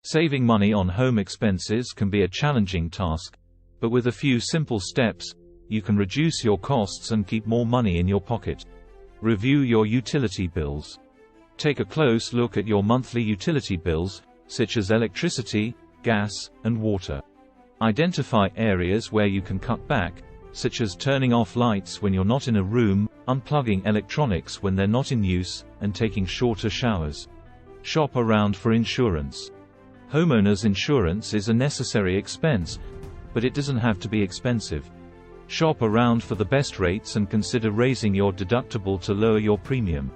Saving money on home expenses can be a challenging task, but with a few simple steps, you can reduce your costs and keep more money in your pocket. Review your utility bills. Take a close look at your monthly utility bills, such as electricity, gas, and water. Identify areas where you can cut back, such as turning off lights when you're not in a room, unplugging electronics when they're not in use, and taking shorter showers. Shop around for insurance. Homeowners insurance is a necessary expense, but it doesn't have to be expensive. Shop around for the best rates and consider raising your deductible to lower your premium.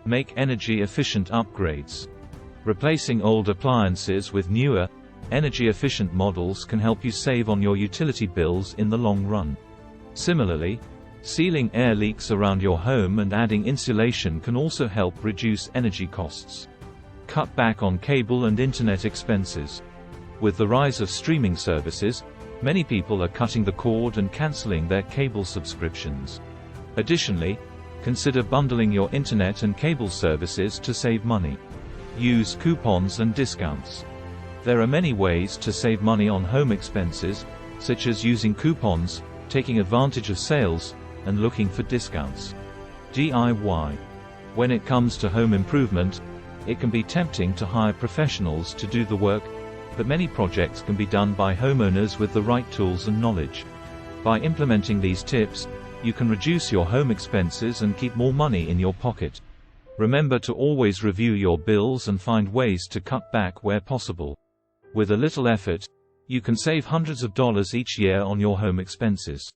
Make energy-efficient upgrades. Replacing old appliances with newer, energy-efficient models can help you save on your utility bills in the long run. Similarly, sealing air leaks around your home and adding insulation can also help reduce energy costs. Cut back on cable and internet expenses. With the rise of streaming services, many people are cutting the cord and canceling their cable subscriptions. Additionally, consider bundling your internet and cable services to save money. Use coupons and discounts. There are many ways to save money on home expenses, such as using coupons, taking advantage of sales, and looking for discounts. DIY. When it comes to home improvement, it can be tempting to hire professionals to do the work, but many projects can be done by homeowners with the right tools and knowledge. By implementing these tips, you can reduce your home expenses and keep more money in your pocket. Remember to always review your bills and find ways to cut back where possible. With a little effort, you can save hundreds of dollars each year on your home expenses.